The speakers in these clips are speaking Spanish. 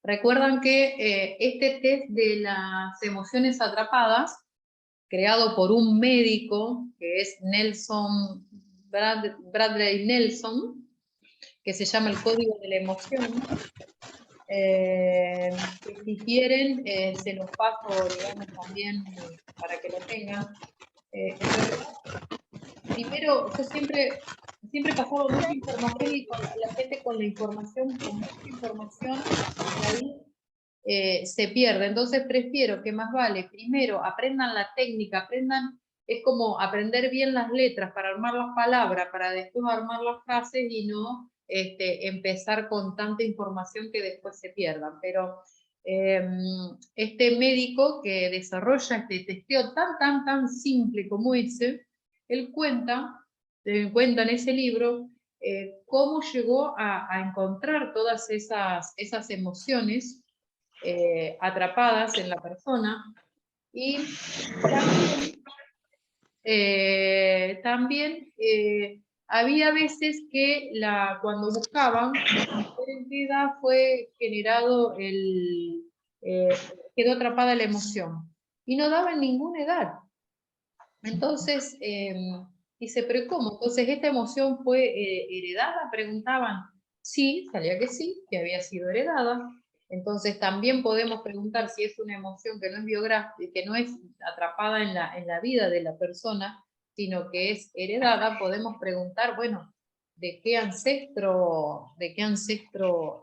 Recuerdan que este test de las emociones atrapadas, creado por un médico, que es Bradley Nelson, que se llama el Código de la Emoción, que si quieren, se los paso, digamos, también para que lo tengan. Primero, yo siempre pasaba mucha información y la gente con la información, con mucha información, ahí se pierde. Entonces prefiero que más vale, primero aprendan la técnica, es como aprender bien las letras para armar las palabras, para después armar las frases y no empezar con tanta información que después se pierdan. Pero este médico que desarrolla este testeo tan simple como ese, él cuenta en ese libro cómo llegó a encontrar todas esas emociones atrapadas en la persona y también había veces que cuando buscaban en qué edad fue generado quedó atrapada la emoción y no daban ninguna edad. Entonces dice, pero ¿cómo? Entonces, ¿esta emoción fue heredada? Preguntaban. Sí, salía que sí, que había sido heredada. Entonces también podemos preguntar si es una emoción que no es biográfica, que no es atrapada en la vida de la persona, sino que es heredada. Podemos preguntar, bueno, ¿de qué ancestro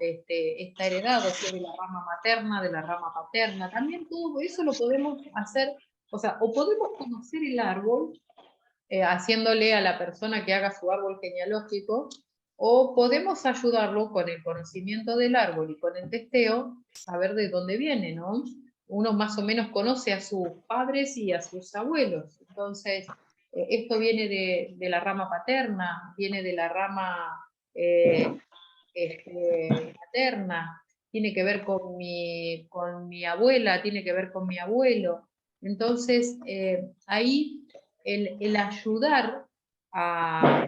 está heredado? Si es de la rama materna, de la rama paterna. También todo eso lo podemos hacer, o sea, o podemos conocer el árbol haciéndole a la persona que haga su árbol genealógico, o podemos ayudarlo con el conocimiento del árbol y con el testeo, saber de dónde viene, ¿no? Uno más o menos conoce a sus padres y a sus abuelos. Entonces, esto viene de la rama paterna, viene de la rama paterna, tiene que ver con mi abuela, tiene que ver con mi abuelo. Entonces, ahí el ayudar a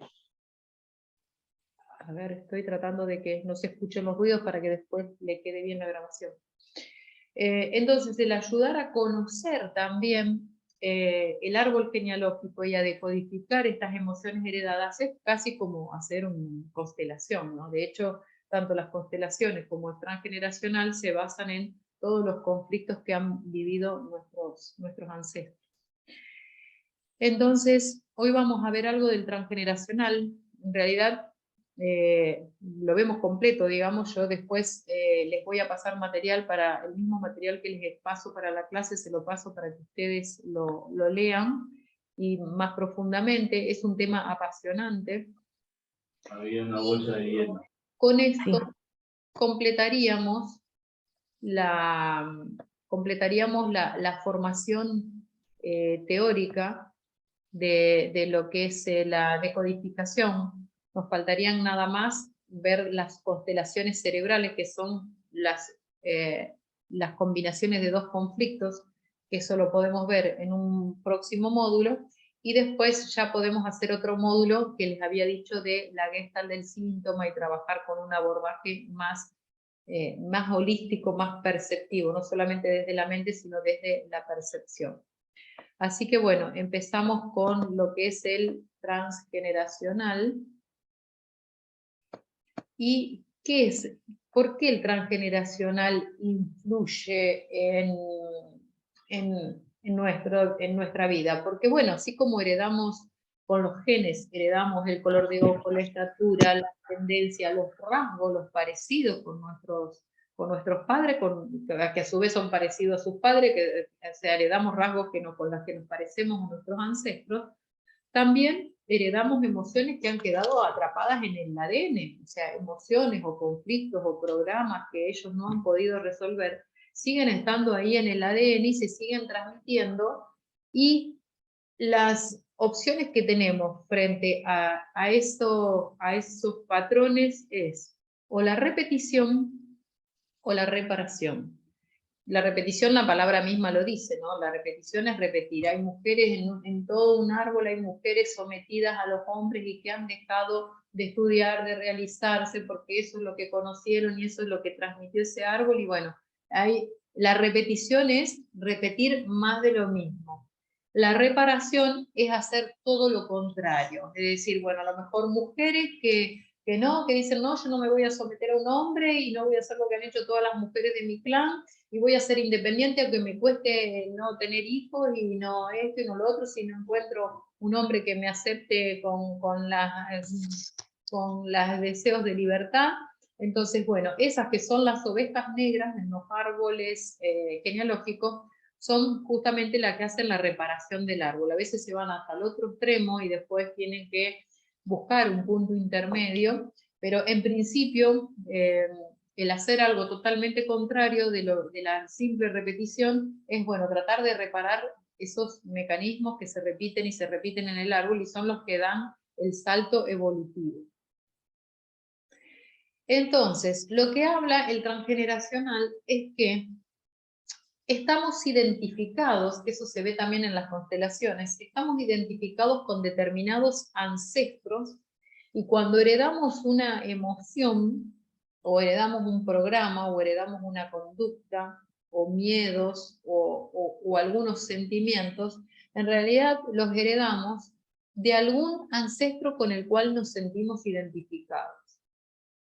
ver, estoy tratando de que no se escuchen los ruidos para que después le quede bien la grabación. Entonces, el ayudar a conocer también el árbol genealógico y a decodificar estas emociones heredadas es casi como hacer una constelación, ¿no? De hecho, tanto las constelaciones como el transgeneracional se basan en todos los conflictos que han vivido nuestros ancestros. Entonces, hoy vamos a ver algo del transgeneracional. En realidad, lo vemos completo, digamos. Yo después les voy a pasar material para el mismo material que les paso para la clase, se lo paso para que ustedes lo lean y más profundamente. Es un tema apasionante. Había una bolsa de hielo. Con esto completaríamos la formación teórica de lo que es la decodificación. Nos faltarían nada más ver las constelaciones cerebrales, que son las combinaciones de dos conflictos, que eso lo podemos ver en un próximo módulo, y después ya podemos hacer otro módulo que les había dicho de la Gestalt del síntoma y trabajar con un abordaje más holístico, más perceptivo, no solamente desde la mente, sino desde la percepción. Así que bueno, empezamos con lo que es el transgeneracional. ¿Y qué es? ¿Por qué el transgeneracional influye en nuestra vida? Porque bueno, así como heredamos con los genes, heredamos el color de ojo, la estatura, la tendencia, los rasgos, los parecidos con nuestros padres, que a su vez son parecidos a sus padres, que o sea, heredamos rasgos con los que nos parecemos a nuestros ancestros. También heredamos emociones que han quedado atrapadas en el ADN, o sea, emociones o conflictos o programas que ellos no han podido resolver, siguen estando ahí en el ADN y se siguen transmitiendo, y las opciones que tenemos frente a esos patrones es o la repetición o la reparación. La repetición, la palabra misma lo dice, ¿no? La repetición es repetir. Hay mujeres en todo un árbol, hay mujeres sometidas a los hombres y que han dejado de estudiar, de realizarse, porque eso es lo que conocieron y eso es lo que transmitió ese árbol. Y bueno, la repetición es repetir más de lo mismo. La reparación es hacer todo lo contrario. Es decir, bueno, a lo mejor mujeres que no, que dicen, no, yo no me voy a someter a un hombre y no voy a hacer lo que han hecho todas las mujeres de mi clan, y voy a ser independiente aunque me cueste no tener hijos y no esto y no lo otro, si no encuentro un hombre que me acepte con los deseos de libertad. Entonces, bueno, esas que son las ovejas negras en los árboles genealógicos son justamente las que hacen la reparación del árbol. A veces se van hasta el otro extremo y después tienen que buscar un punto intermedio, pero en principio el hacer algo totalmente contrario de la simple repetición es, bueno, tratar de reparar esos mecanismos que se repiten y se repiten en el árbol y son los que dan el salto evolutivo. Entonces, lo que habla el transgeneracional es que estamos identificados, que eso se ve también en las constelaciones, estamos identificados con determinados ancestros y cuando heredamos una emoción o heredamos un programa o heredamos una conducta o miedos o algunos sentimientos, en realidad los heredamos de algún ancestro con el cual nos sentimos identificados.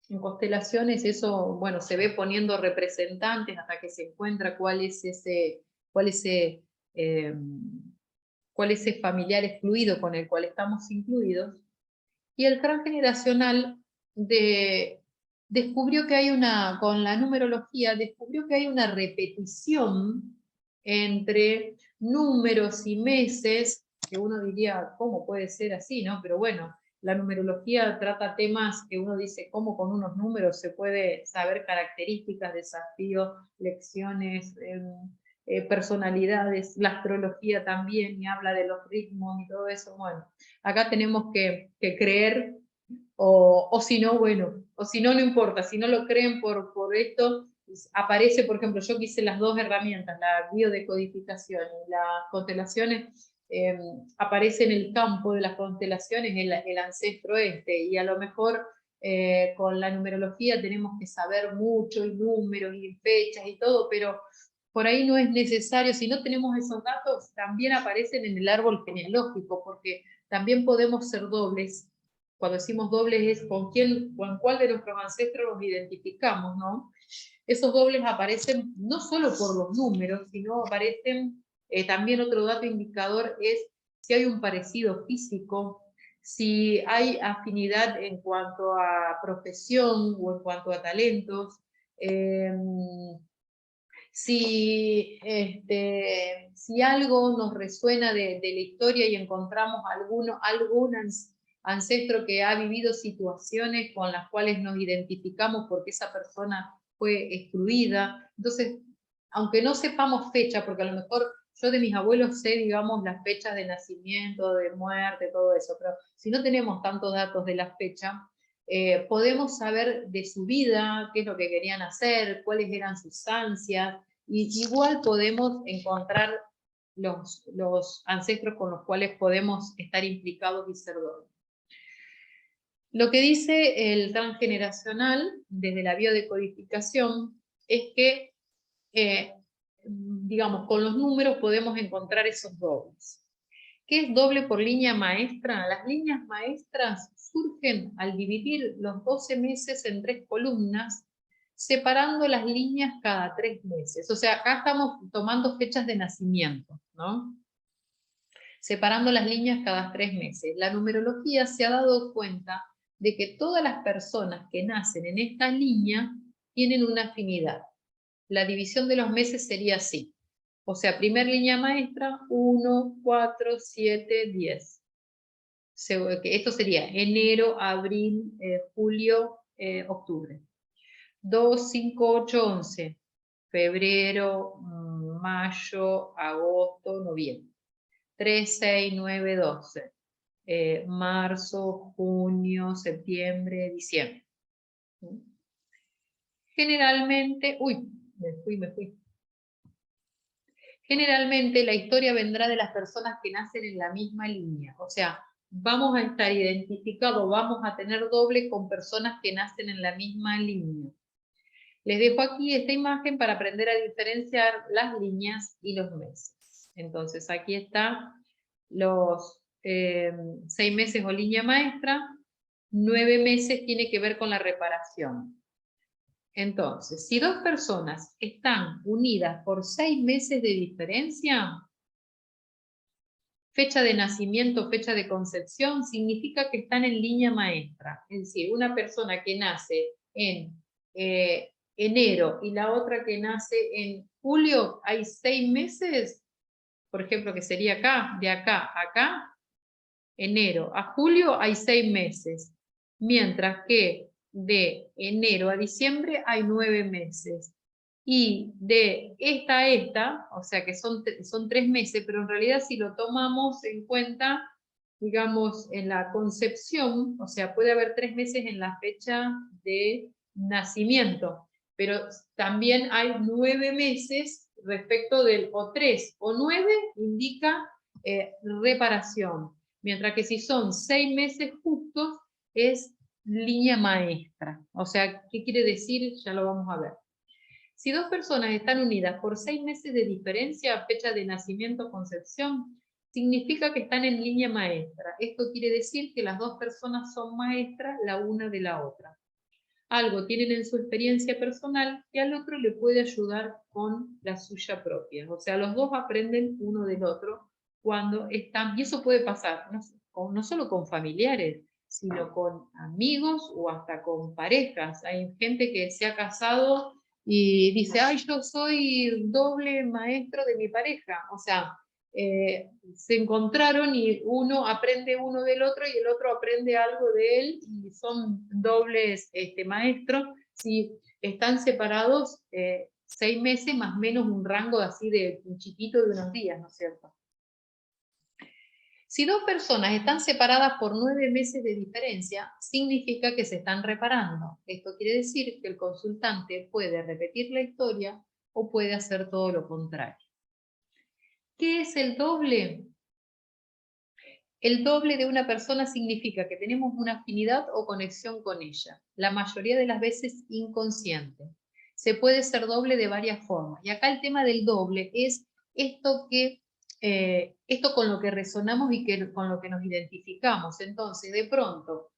En constelaciones eso, bueno, se ve poniendo representantes hasta que se encuentra cuál es ese familiar excluido con el cual estamos incluidos. Y el transgeneracional descubrió que hay con la numerología, descubrió que hay una repetición entre números y meses, que uno diría, ¿cómo puede ser así? ¿No? Pero bueno, la numerología trata temas que uno dice, ¿cómo con unos números se puede saber características, desafíos, lecciones, personalidades? La astrología también, y habla de los ritmos y todo eso. Bueno, acá tenemos que creer, o si no, bueno, o si no, no importa, si no lo creen por esto, aparece, por ejemplo, yo quise las dos herramientas, la biodecodificación y las constelaciones, aparece en el campo de las constelaciones el ancestro y a lo mejor con la numerología tenemos que saber mucho, y números, y fechas, y todo, pero por ahí no es necesario, si no tenemos esos datos, también aparecen en el árbol genealógico, porque también podemos ser dobles. Cuando decimos dobles es con cuál de nuestros ancestros nos identificamos, ¿no? Esos dobles aparecen no solo por los números, sino aparecen también otro dato indicador es si hay un parecido físico, si hay afinidad en cuanto a profesión o en cuanto a talentos, si algo nos resuena de la historia y encontramos algún ancestro que ha vivido situaciones con las cuales nos identificamos porque esa persona fue excluida. Entonces, aunque no sepamos fecha, porque a lo mejor yo de mis abuelos sé, digamos, las fechas de nacimiento, de muerte, todo eso, pero si no tenemos tantos datos de la fecha, podemos saber de su vida, qué es lo que querían hacer, cuáles eran sus ansias, y igual podemos encontrar los ancestros con los cuales podemos estar implicados y ser dobles. Lo que dice el transgeneracional desde la biodecodificación es que, digamos, con los números podemos encontrar esos dobles. ¿Qué es doble por línea maestra? Las líneas maestras surgen al dividir los 12 meses en 3 columnas, separando las líneas cada 3 meses. O sea, acá estamos tomando fechas de nacimiento, ¿no? Separando las líneas cada 3 meses. La numerología se ha dado cuenta de que todas las personas que nacen en esta línea tienen una afinidad. La división de los meses sería así. O sea, primer línea maestra, 1, 4, 7, 10. Esto sería enero, abril, julio, octubre. 2, 5, 8, 11. Febrero, mayo, agosto, noviembre. 3, 6, 9, 12. Marzo, junio, septiembre, diciembre. Generalmente, me fui. Generalmente la historia vendrá de las personas que nacen en la misma línea, o sea, vamos a estar identificados, vamos a tener doble con personas que nacen en la misma línea. Les dejo aquí esta imagen para aprender a diferenciar las líneas y los meses. Entonces aquí está los 6 meses o línea maestra, 9 meses tiene que ver con la reparación. Entonces, si dos personas están unidas por 6 meses de diferencia, fecha de nacimiento, fecha de concepción, significa que están en línea maestra. Es decir, una persona que nace en enero y la otra que nace en julio, hay 6 meses, por ejemplo, que sería acá, de acá a acá, enero a julio hay 6 meses, mientras que de enero a diciembre hay 9 meses. Y de esta a esta, o sea que son 3 meses, pero en realidad si lo tomamos en cuenta, digamos, en la concepción, o sea, puede haber 3 meses en la fecha de nacimiento, pero también hay 9 meses respecto del o 3 o 9 indica reparación, mientras que si son 6 meses justos es línea maestra. O sea, ¿qué quiere decir? Ya lo vamos a ver. Si dos personas están unidas por 6 meses de diferencia, fecha de nacimiento o concepción, significa que están en línea maestra. Esto quiere decir que las dos personas son maestras la una de la otra. Algo tienen en su experiencia personal que al otro le puede ayudar con la suya propia. O sea, los dos aprenden uno del otro cuando están, y eso puede pasar no solo con familiares, sino con amigos o hasta con parejas. Hay gente que se ha casado y dice, ay, yo soy doble maestro de mi pareja. O sea, se encontraron y uno aprende uno del otro y el otro aprende algo de él y son dobles maestros. Si están separados 6 meses, más o menos un rango así de un chiquito de unos días, ¿no es cierto? Si dos personas están separadas por 9 meses de diferencia, significa que se están reparando. Esto quiere decir que el consultante puede repetir la historia o puede hacer todo lo contrario. ¿Qué es el doble? El doble de una persona significa que tenemos una afinidad o conexión con ella, la mayoría de las veces inconsciente. Se puede ser doble de varias formas. Y acá el tema del doble es esto con lo que resonamos y con lo que nos identificamos. Entonces, de pronto,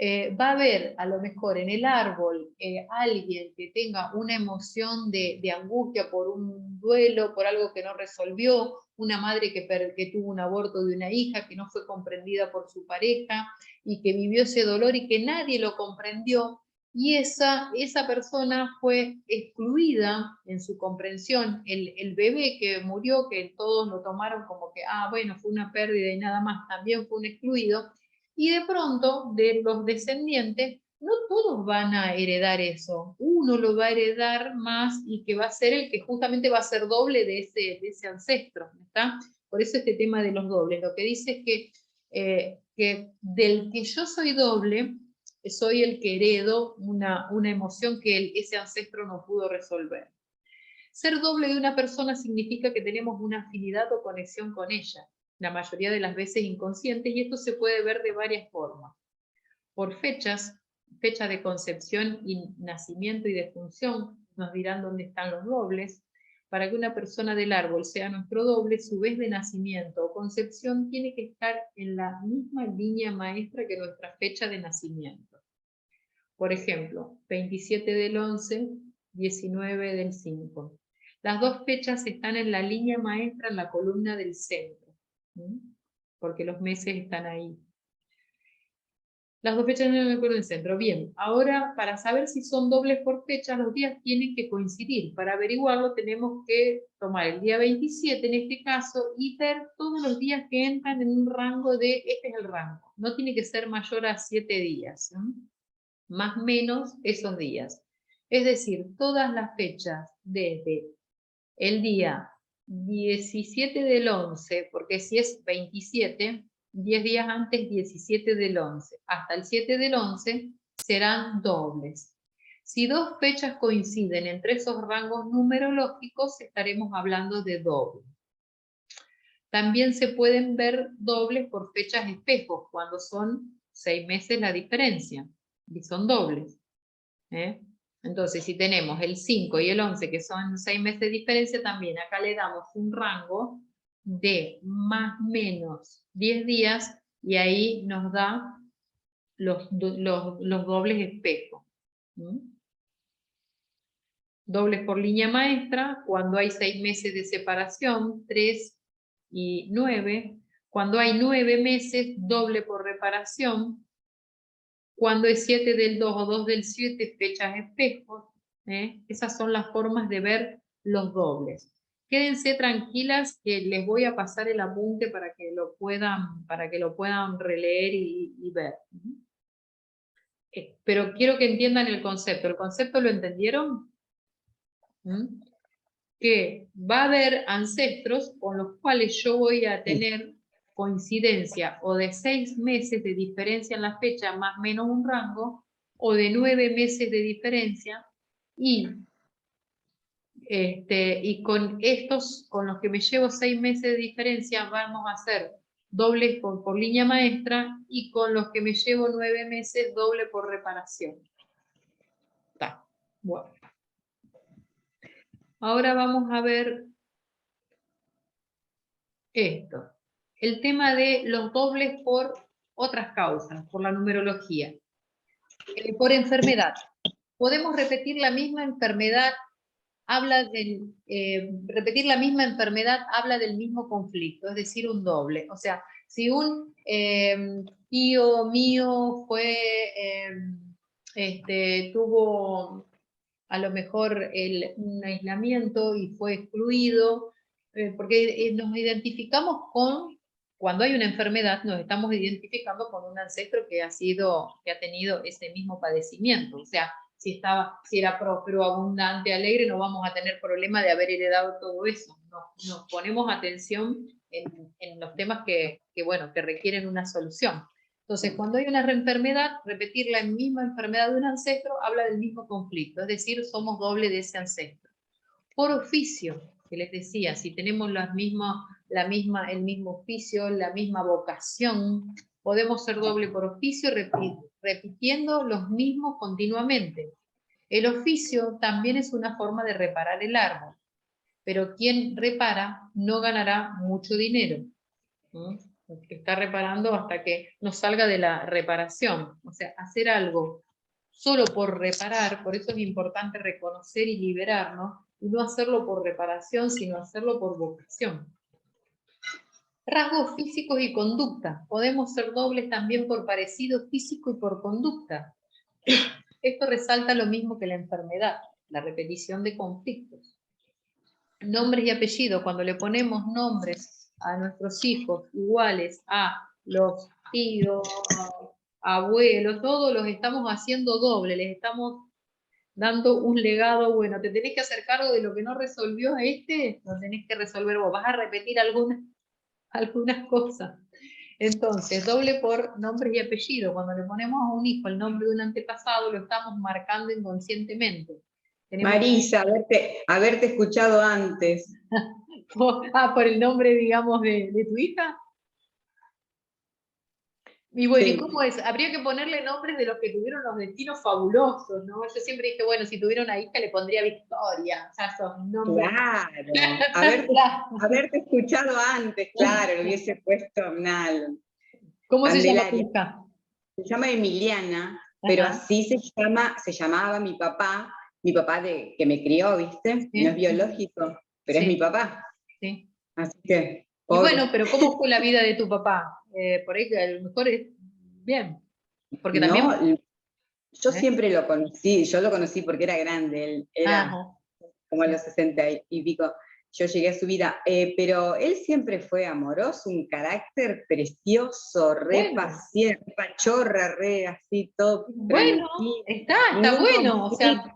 va a haber a lo mejor en el árbol alguien que tenga una emoción de angustia por un duelo, por algo que no resolvió, una madre que tuvo un aborto de una hija que no fue comprendida por su pareja y que vivió ese dolor y que nadie lo comprendió, y esa persona fue excluida en su comprensión. El bebé que murió, que todos lo tomaron como que, bueno, fue una pérdida y nada más, también fue un excluido. Y de pronto, de los descendientes, no todos van a heredar eso. Uno lo va a heredar más y que va a ser el que justamente va a ser doble de ese ancestro, ¿está? Por eso este tema de los dobles. Lo que dice es que del que yo soy doble, soy el que heredo una emoción que ese ancestro no pudo resolver. Ser doble de una persona significa que tenemos una afinidad o conexión con ella, la mayoría de las veces inconscientes, y esto se puede ver de varias formas. Por fechas, fecha de concepción y nacimiento y defunción, nos dirán dónde están los dobles. Para que una persona del árbol sea nuestro doble, su vez de nacimiento o concepción tiene que estar en la misma línea maestra que nuestra fecha de nacimiento. Por ejemplo, 27 del 11, 19 del 5. Las dos fechas están en la línea maestra en la columna del centro, porque los meses están ahí. Las dos fechas en la columna del centro. Bien, ahora para saber si son dobles por fecha, los días tienen que coincidir. Para averiguarlo tenemos que tomar el día 27 en este caso y ver todos los días que entran en un rango de, este es el rango, no tiene que ser mayor a 7 días, más o menos esos días. Es decir, todas las fechas desde el día 17 del 11, porque si es 27, 10 días antes 17 del 11, hasta el 7 del 11 serán dobles. Si dos fechas coinciden entre esos rangos numerológicos, estaremos hablando de doble. también se pueden ver dobles por fechas espejos, cuando son 6 meses la diferencia, y son dobles. Entonces, si tenemos el 5 y el 11, que son 6 meses de diferencia, también acá le damos un rango de más o menos 10 días, y ahí nos da los dobles espejos. Dobles por línea maestra, cuando hay 6 meses de separación, 3 y 9. Cuando hay 9 meses, doble por reparación. Cuando es 7 del 2 o 2 del 7, fechas espejos. Esas son las formas de ver los dobles. Quédense tranquilas que les voy a pasar el apunte para que lo puedan releer y ver. Pero quiero que entiendan el concepto. ¿El concepto lo entendieron? Que va a haber ancestros con los cuales yo voy a tener coincidencia o de 6 meses de diferencia en la fecha, más o menos un rango, o de 9 meses de diferencia, y con estos, con los que me llevo 6 meses de diferencia, vamos a hacer dobles por línea maestra, y con los que me llevo 9 meses, doble por reparación. Está. Bueno. Ahora vamos a ver esto. El tema de los dobles por otras causas, por la numerología. Por enfermedad. Podemos repetir la misma enfermedad, repetir la misma enfermedad habla del mismo conflicto, es decir, un doble. O sea, si un tío mío tuvo a lo mejor un aislamiento y fue excluido, porque nos identificamos cuando hay una enfermedad, nos estamos identificando con un ancestro que ha tenido ese mismo padecimiento. O sea, si era próspero, abundante, alegre, no vamos a tener problema de haber heredado todo eso. Nos ponemos atención en los temas que requieren una solución. Entonces, cuando hay una enfermedad, repetir la misma enfermedad de un ancestro habla del mismo conflicto, es decir, somos doble de ese ancestro. Por oficio, que les decía, si tenemos el mismo oficio, la misma vocación, podemos ser doble por oficio repitiendo los mismos continuamente. El oficio también es una forma de reparar el árbol, pero quien repara no ganará mucho dinero. Está reparando hasta que nos salga de la reparación. O sea, hacer algo solo por reparar, por eso es importante reconocer y liberarnos, y no hacerlo por reparación, sino hacerlo por vocación. Rasgos físicos y conducta. Podemos ser dobles también por parecido físico y por conducta. Esto resalta lo mismo que la enfermedad, la repetición de conflictos. Nombres y apellidos. Cuando le ponemos nombres a nuestros hijos iguales a los tíos, abuelos, todos los estamos haciendo doble, les estamos dando un legado. Bueno, te tenés que hacer cargo de lo que no resolvió lo tenés que resolver vos, vas a repetir algunas cosas. Entonces, doble por nombres y apellidos. Cuando le ponemos a un hijo el nombre de un antepasado, lo estamos marcando inconscientemente. Marisa, haberte escuchado antes. Por el nombre, digamos, de tu hija. Y bueno, sí. ¿Y cómo es? Habría que ponerle nombres de los que tuvieron los destinos fabulosos, ¿no? Yo siempre dije, bueno, si tuviera una hija le pondría Victoria. O sea, esos nombres. Claro, haberte escuchado antes, claro, lo hubiese puesto mal. ¿Cómo se llama tu hija? Se llama Emiliana, pero así se llamaba mi papá que me crió, ¿viste? Sí. No es biológico, pero sí. Es mi papá. Sí. Así que... Y bueno, pero ¿cómo fue la vida de tu papá? Por ahí a lo mejor es bien. Porque también... Yo siempre lo conocí, yo lo conocí porque era grande, él era como a los 60 y pico. Yo llegué a su vida, pero él siempre fue amoroso, un carácter precioso, re paciente, re pachorra, re así, todo bueno, tranquilo. Está bueno, o sea,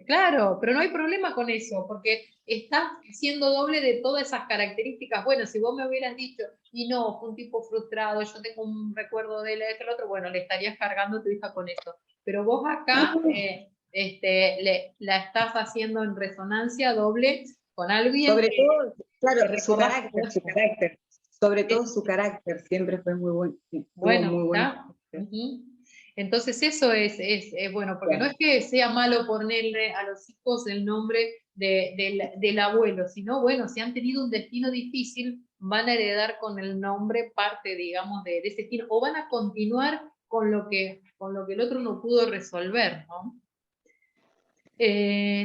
claro, pero no hay problema con eso, porque estás siendo doble de todas esas características. Bueno, si vos me hubieras dicho, y no, fue un tipo frustrado, yo tengo un recuerdo de él, el otro, bueno, le estarías cargando a tu hija con eso. Pero vos acá la estás haciendo en resonancia doble con alguien. Sobre todo, claro, que su carácter. Sobre todo su carácter, siempre fue muy buen. Bueno, muy buen. Entonces eso es bueno, porque no es que sea malo ponerle a los hijos el nombre del abuelo, sino bueno, si han tenido un destino difícil, van a heredar con el nombre parte, digamos, de ese destino, o van a continuar con lo que el otro no pudo resolver, ¿no?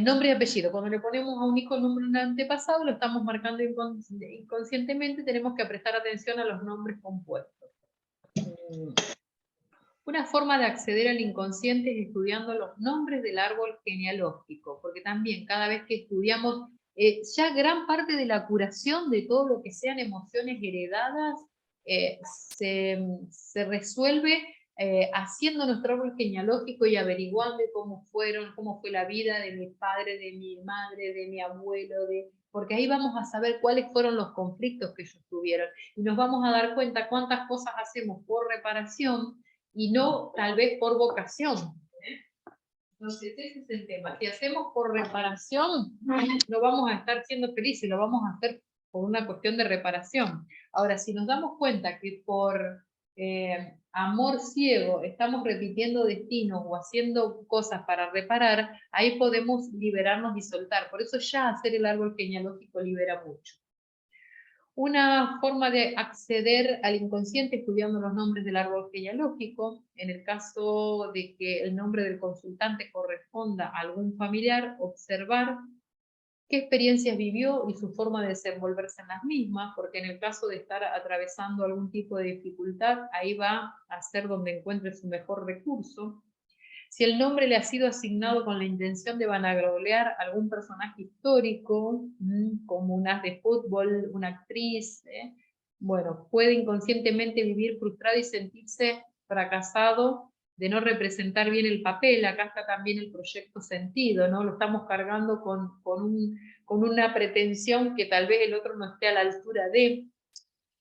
Nombre y apellido. Cuando le ponemos a un hijo el nombre de un antepasado, lo estamos marcando inconscientemente, tenemos que prestar atención a los nombres compuestos. Una forma de acceder al inconsciente es estudiando los nombres del árbol genealógico, porque también cada vez que estudiamos, ya gran parte de la curación de todo lo que sean emociones heredadas se resuelve haciendo nuestro árbol genealógico y averiguando cómo fue la vida de mi padre, de mi madre, de mi abuelo, porque ahí vamos a saber cuáles fueron los conflictos que ellos tuvieron y nos vamos a dar cuenta cuántas cosas hacemos por reparación y no tal vez por vocación. Entonces ese es el tema. Si hacemos por reparación, no vamos a estar siendo felices, lo vamos a hacer por una cuestión de reparación. Ahora, si nos damos cuenta que por amor ciego estamos repitiendo destinos o haciendo cosas para reparar, ahí podemos liberarnos y soltar. Por eso ya hacer el árbol genealógico libera mucho. Una forma de acceder al inconsciente estudiando los nombres del árbol genealógico, en el caso de que el nombre del consultante corresponda a algún familiar, observar qué experiencias vivió y su forma de desenvolverse en las mismas, porque en el caso de estar atravesando algún tipo de dificultad, ahí va a ser donde encuentre su mejor recurso. Si el nombre le ha sido asignado con la intención de vanagloriar a algún personaje histórico, como un as de fútbol, una actriz, bueno, puede inconscientemente vivir frustrado y sentirse fracasado de no representar bien el papel. Acá está también el proyecto sentido, ¿no? Lo estamos cargando con una pretensión que tal vez el otro no esté a la altura de.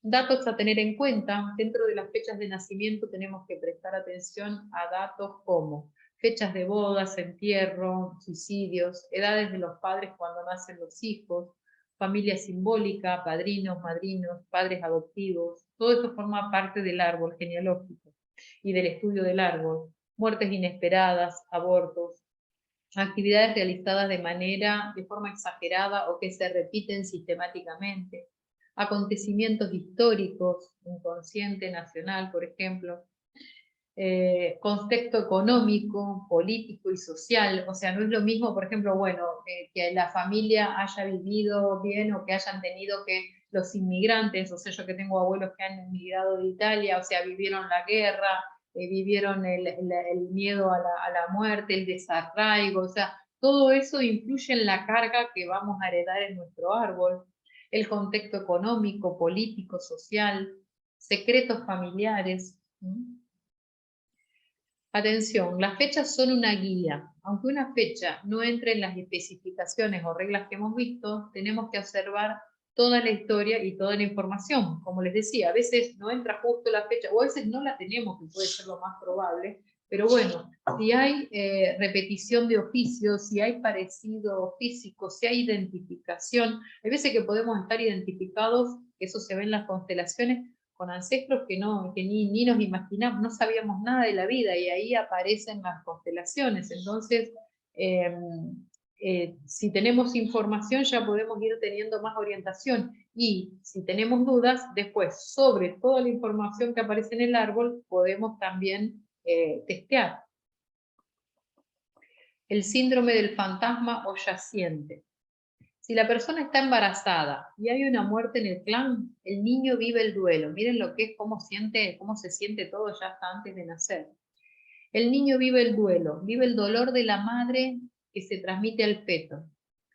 Datos a tener en cuenta: dentro de las fechas de nacimiento tenemos que prestar atención a datos como fechas de bodas, entierro, suicidios, edades de los padres cuando nacen los hijos, familia simbólica, padrinos, madrinos, padres adoptivos. Todo esto forma parte del árbol genealógico y del estudio del árbol. Muertes inesperadas, abortos, actividades realizadas de forma exagerada o que se repiten sistemáticamente, acontecimientos históricos, inconsciente nacional, por ejemplo, contexto económico, político y social. O sea, no es lo mismo, por ejemplo, bueno, que la familia haya vivido bien o que hayan tenido que los inmigrantes, o sea, yo que tengo abuelos que han emigrado de Italia, o sea, vivieron la guerra, vivieron el miedo a la muerte, el desarraigo, o sea, todo eso influye en la carga que vamos a heredar en nuestro árbol. El contexto económico, político, social, secretos familiares. Atención, las fechas son una guía. Aunque una fecha no entre en las especificaciones o reglas que hemos visto, tenemos que observar toda la historia y toda la información. Como les decía, a veces no entra justo la fecha, o a veces no la tenemos, que puede ser lo más probable, pero bueno, si hay repetición de oficios, si hay parecido físico, si hay identificación, hay veces que podemos estar identificados, eso se ve en las constelaciones, con ancestros que ni nos imaginamos, no sabíamos nada de la vida, y ahí aparecen las constelaciones. Entonces, si tenemos información ya podemos ir teniendo más orientación, y si tenemos dudas, después sobre toda la información que aparece en el árbol podemos también testear. El síndrome del fantasma o yaciente. Si la persona está embarazada y hay una muerte en el clan, el niño vive el duelo. Miren lo que es, cómo se siente todo ya hasta antes de nacer. El niño vive el duelo, vive el dolor de la madre que se transmite al feto.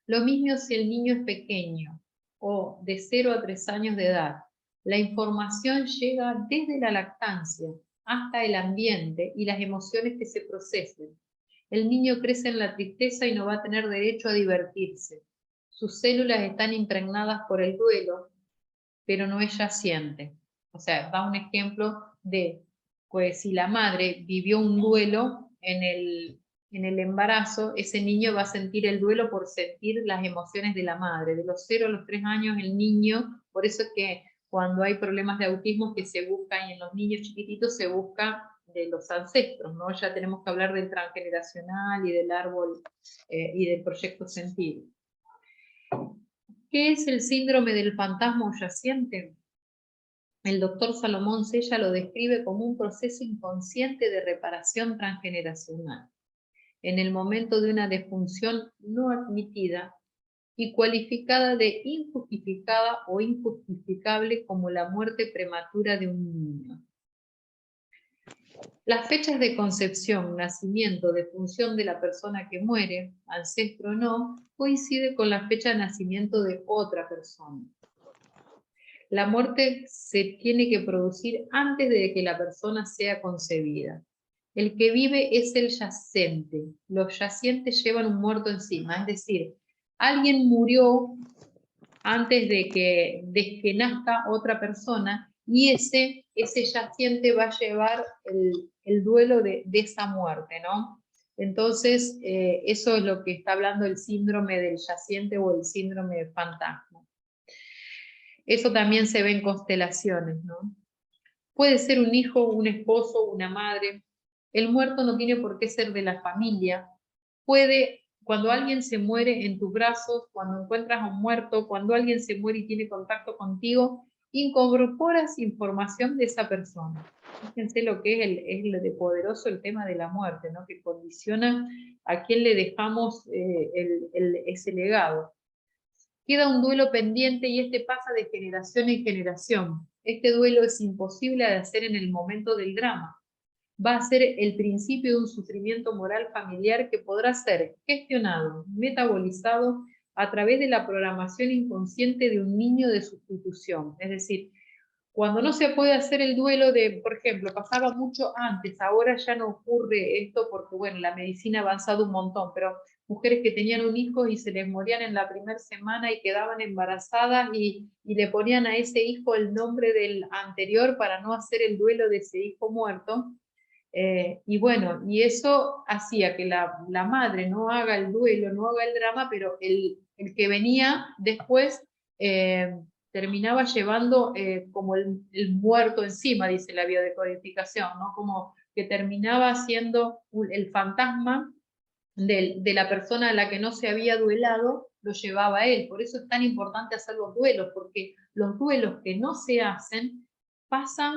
Lo mismo si el niño es pequeño o de 0 a 3 años de edad. La información llega desde la lactancia hasta el ambiente y las emociones que se procesen. El niño crece en la tristeza y no va a tener derecho a divertirse. Sus células están impregnadas por el duelo, pero no es yaciente. O sea, da un ejemplo de, pues si la madre vivió un duelo en en el embarazo, ese niño va a sentir el duelo por sentir las emociones de la madre. De los 0 a los 3 años el niño, por eso es que cuando hay problemas de autismo que se buscan, y en los niños chiquititos se busca de los ancestros, ¿no? Ya tenemos que hablar del transgeneracional y del árbol y del proyecto sentido. ¿Qué es el síndrome del fantasma yaciente? El doctor Salomón Sella lo describe como un proceso inconsciente de reparación transgeneracional en el momento de una defunción no admitida y cualificada de injustificada o injustificable como la muerte prematura de un niño. Las fechas de concepción, nacimiento, defunción de la persona que muere, ancestro o no, coincide con la fecha de nacimiento de otra persona. La muerte se tiene que producir antes de que la persona sea concebida. El que vive es el yacente. Los yacientes llevan un muerto encima, es decir, alguien murió antes de que nazca otra persona y ese yaciente va a llevar el duelo de esa muerte, ¿no? Entonces, eso es lo que está hablando el síndrome del yaciente o el síndrome del fantasma. Eso también se ve en constelaciones, ¿no? Puede ser un hijo, un esposo, una madre. El muerto no tiene por qué ser de la familia. Cuando alguien se muere en tus brazos, cuando encuentras a un muerto, cuando alguien se muere y tiene contacto contigo, incorporas información de esa persona. Fíjense lo que es lo de poderoso el tema de la muerte, ¿no? Que condiciona a quién le dejamos ese legado. Queda un duelo pendiente y este pasa de generación en generación. Este duelo es imposible de hacer en el momento del drama. Va a ser el principio de un sufrimiento moral familiar que podrá ser gestionado, metabolizado a través de la programación inconsciente de un niño de sustitución. Es decir, cuando no se puede hacer el duelo de, por ejemplo, pasaba mucho antes, ahora ya no ocurre esto porque, bueno, la medicina ha avanzado un montón, pero mujeres que tenían un hijo y se les morían en la primera semana y quedaban embarazadas y le ponían a ese hijo el nombre del anterior para no hacer el duelo de ese hijo muerto. Y bueno, y eso hacía que la madre no haga el duelo, no haga el drama, pero el que venía después terminaba llevando como el muerto encima, dice la biodecodificación, ¿no? Como que terminaba siendo el fantasma de la persona a la que no se había duelado, lo llevaba a él. Por eso es tan importante hacer los duelos, porque los duelos que no se hacen pasan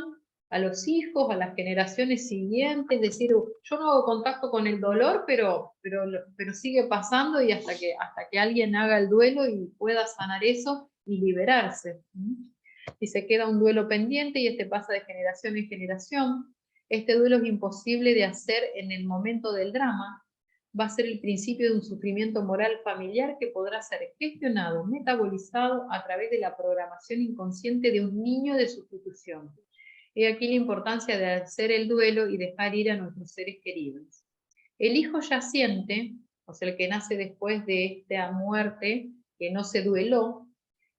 a los hijos, a las generaciones siguientes, es decir, yo no hago contacto con el dolor, pero sigue pasando y hasta que alguien haga el duelo y pueda sanar eso y liberarse. Y se queda un duelo pendiente y este pasa de generación en generación. Este duelo es imposible de hacer en el momento del drama. Va a ser el principio de un sufrimiento moral familiar que podrá ser gestionado, metabolizado a través de la programación inconsciente de un niño de sustitución. He aquí la importancia de hacer el duelo y dejar ir a nuestros seres queridos. El hijo yaciente, o sea, el que nace después de esta muerte, que no se dueló,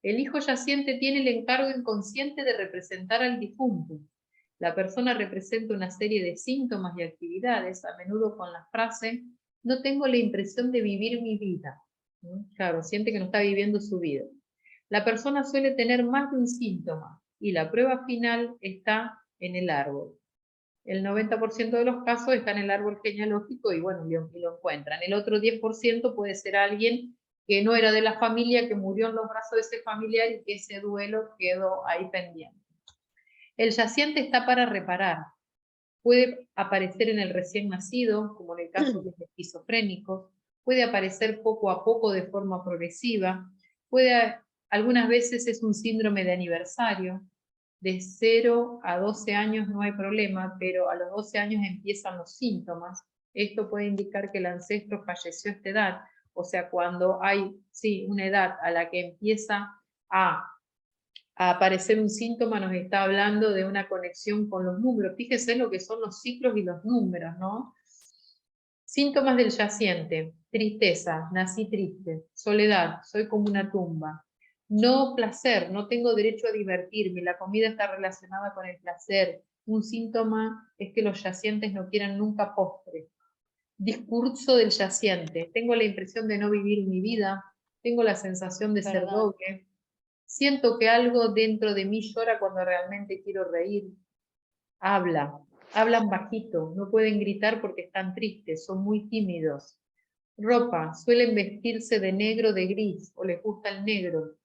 el hijo yaciente tiene el encargo inconsciente de representar al difunto. La persona representa una serie de síntomas y actividades, a menudo con la frase, no tengo la impresión de vivir mi vida. Claro, siente que no está viviendo su vida. La persona suele tener más de un síntoma y la prueba final está en el árbol. El 90% de los casos está en el árbol genealógico y bueno, lo encuentran. El otro 10% puede ser alguien que no era de la familia, que murió en los brazos de ese familiar y que ese duelo quedó ahí pendiente. El yaciente está para reparar. Puede aparecer en el recién nacido, como en el caso de los esquizofrénicos, puede aparecer poco a poco de forma progresiva, algunas veces es un síndrome de aniversario, de 0 a 12 años no hay problema, pero a los 12 años empiezan los síntomas. Esto puede indicar que el ancestro falleció a esta edad, o sea, cuando hay, sí, una edad a la que empieza a aparecer un síntoma, nos está hablando de una conexión con los números. Fíjese lo que son los ciclos y los números, ¿no? Síntomas del yaciente: tristeza, nací triste; soledad, soy como una tumba; no placer, no tengo derecho a divertirme, la comida está relacionada con el placer. Un síntoma es que los yacientes no quieran nunca postre. discurso del yaciente. Tengo la impresión de no vivir mi vida, tengo la sensación de ser doble, siento que algo dentro de mí llora cuando realmente quiero reír. Hablan bajito, no pueden gritar porque están tristes, son muy tímidos. Ropa, suelen vestirse de negro, de gris, o les gusta el negro.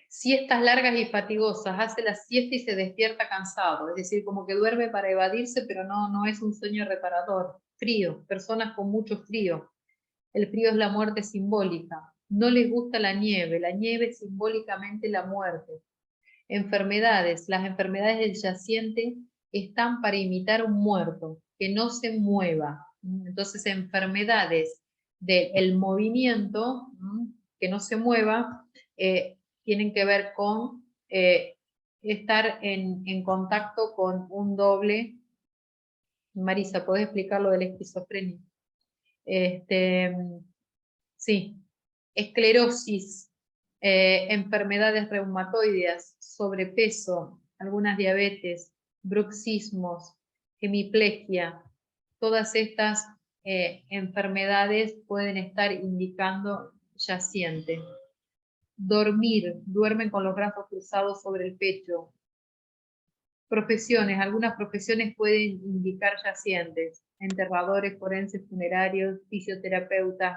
Siestas largas y fatigosas, hace la siesta y se despierta cansado, es decir, como que duerme para evadirse, pero no es un sueño reparador. Frío, personas con mucho frío. El frío es la muerte simbólica. No les gusta la nieve es simbólicamente la muerte. Enfermedades, las enfermedades del yaciente están para imitar un muerto, que no se mueva. Entonces, enfermedades del movimiento, que no se mueva, tienen que ver con estar en contacto con un doble. Marisa, ¿podés explicar lo de la esquizofrenia? Sí, esclerosis, enfermedades reumatoideas, sobrepeso, algunas diabetes, bruxismos, hemiplegia, todas estas enfermedades pueden estar indicando yaciente. Dormir, duermen con los brazos cruzados sobre el pecho. Profesiones, algunas profesiones pueden indicar yacientes, enterradores, forenses, funerarios, fisioterapeutas,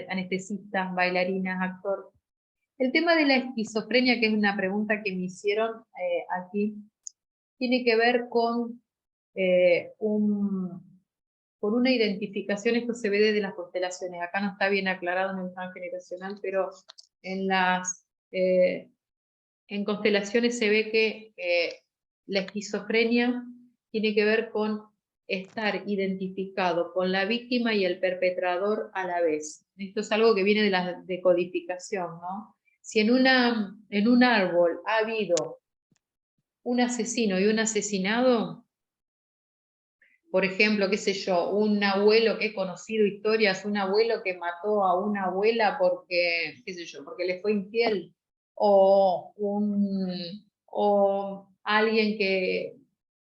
anestesistas, bailarinas, actor. El tema de la esquizofrenia, que es una pregunta que me hicieron aquí, tiene que ver con con una identificación. Esto se ve desde las constelaciones. Acá no está bien aclarado en el plan generacional, pero en constelaciones se ve que la esquizofrenia tiene que ver con estar identificado con la víctima y el perpetrador a la vez. Esto es algo que viene de la decodificación, ¿no? Si en un árbol ha habido un asesino y un asesinado, por ejemplo, qué sé yo, un abuelo, que he conocido historias, un abuelo que mató a una abuela porque, qué sé yo, porque le fue infiel, o alguien que,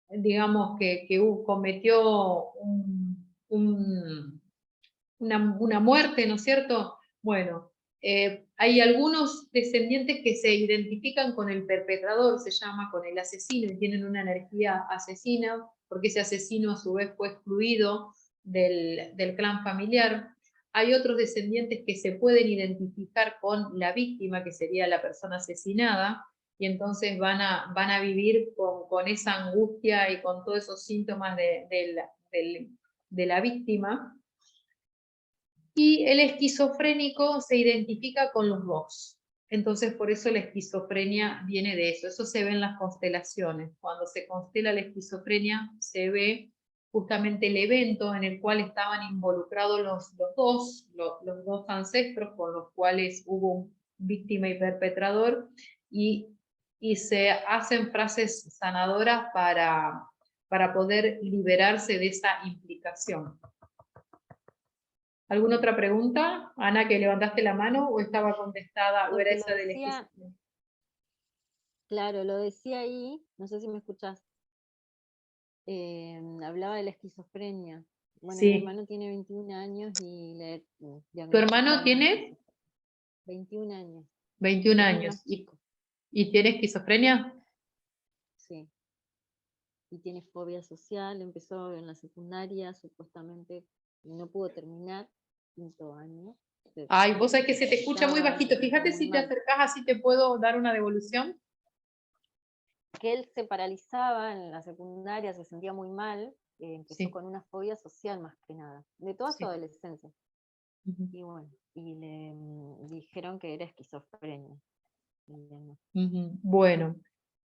digamos, que cometió una muerte, ¿no es cierto? Bueno, hay algunos descendientes que se identifican con el perpetrador, se llama, con el asesino, y tienen una energía asesina, porque ese asesino a su vez fue excluido del clan familiar. Hay otros descendientes que se pueden identificar con la víctima, que sería la persona asesinada, y entonces van a vivir con esa angustia y con todos esos síntomas de la víctima. Y el esquizofrénico se identifica con los dos. Entonces, por eso la esquizofrenia viene de eso. Eso se ve en las constelaciones. Cuando se constela la esquizofrenia, se ve justamente el evento en el cual estaban involucrados los dos ancestros con los cuales hubo un víctima y perpetrador, y se hacen frases sanadoras para poder liberarse de esa implicación. ¿Alguna otra pregunta? Ana, que levantaste la mano, ¿o estaba contestada? ¿O era esa del esquizofrenia? Claro, lo decía ahí, no sé si me escuchás. Hablaba de la esquizofrenia. Bueno, Sí. Mi hermano tiene 21 años y le ¿Tu hermano tiene? 21 años. 21 años. ¿Y tiene esquizofrenia? Sí. Y tiene fobia social, empezó en la secundaria, supuestamente no pudo terminar, 5º año. Ay, vos sabés que se te escucha muy bajito. Fíjate si te acercás, así te puedo dar una devolución. Que él se paralizaba en la secundaria, se sentía muy mal, empezó con una fobia social más que nada, de toda su adolescencia. Y bueno, y le dijeron que era esquizofrenia. Bueno,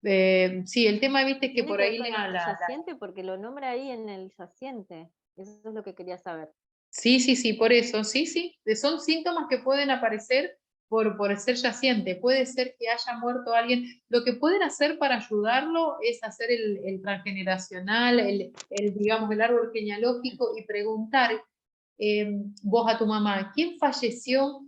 sí, el tema, viste, que por ahí yaciente, porque lo nombra ahí en el yaciente, eso es lo que quería saber. Sí, por eso, sí, son síntomas que pueden aparecer por ser yaciente. Puede ser que haya muerto alguien. Lo que pueden hacer para ayudarlo es hacer el transgeneracional, digamos, el árbol genealógico, y preguntar vos a tu mamá, ¿quién falleció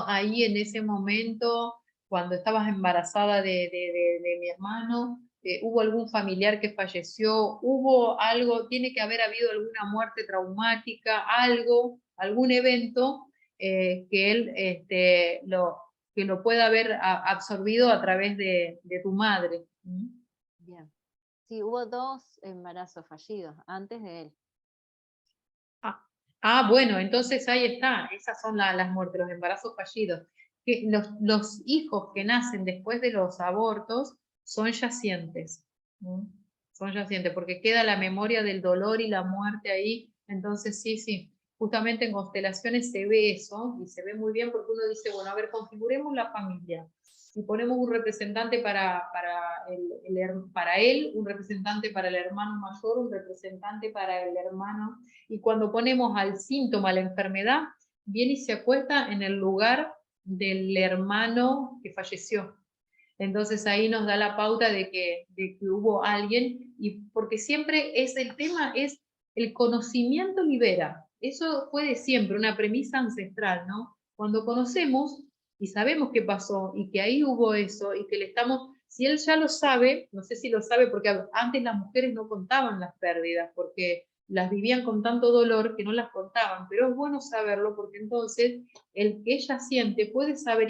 ahí en ese momento cuando estabas embarazada de mi hermano? hubo algún familiar que falleció, hubo algo, tiene que haber habido alguna muerte traumática, algo, algún evento que él que lo pueda haber absorbido a través de tu madre. Bien. Sí, hubo 2 embarazos fallidos antes de él. Bueno, entonces ahí está, esas son las muertes, los embarazos fallidos. Que los hijos que nacen después de los abortos son yacientes. Son yacientes, porque queda la memoria del dolor y la muerte ahí. Entonces sí, justamente en constelaciones se ve eso, y se ve muy bien porque uno dice, bueno, a ver, configuremos la familia. Y ponemos un representante para él, un representante para el hermano mayor, un representante para el hermano. Y cuando ponemos al síntoma, a la enfermedad, viene y se acuesta en el lugar del hermano que falleció. Entonces ahí nos da la pauta de que hubo alguien, y porque siempre el tema es el conocimiento libera. Eso fue de siempre, una premisa ancestral, ¿no? Cuando conocemos y sabemos qué pasó y que ahí hubo eso y que le estamos, si él ya lo sabe, no sé si lo sabe porque antes las mujeres no contaban las pérdidas porque las vivían con tanto dolor que no las contaban, pero es bueno saberlo porque entonces el que ella siente puede saber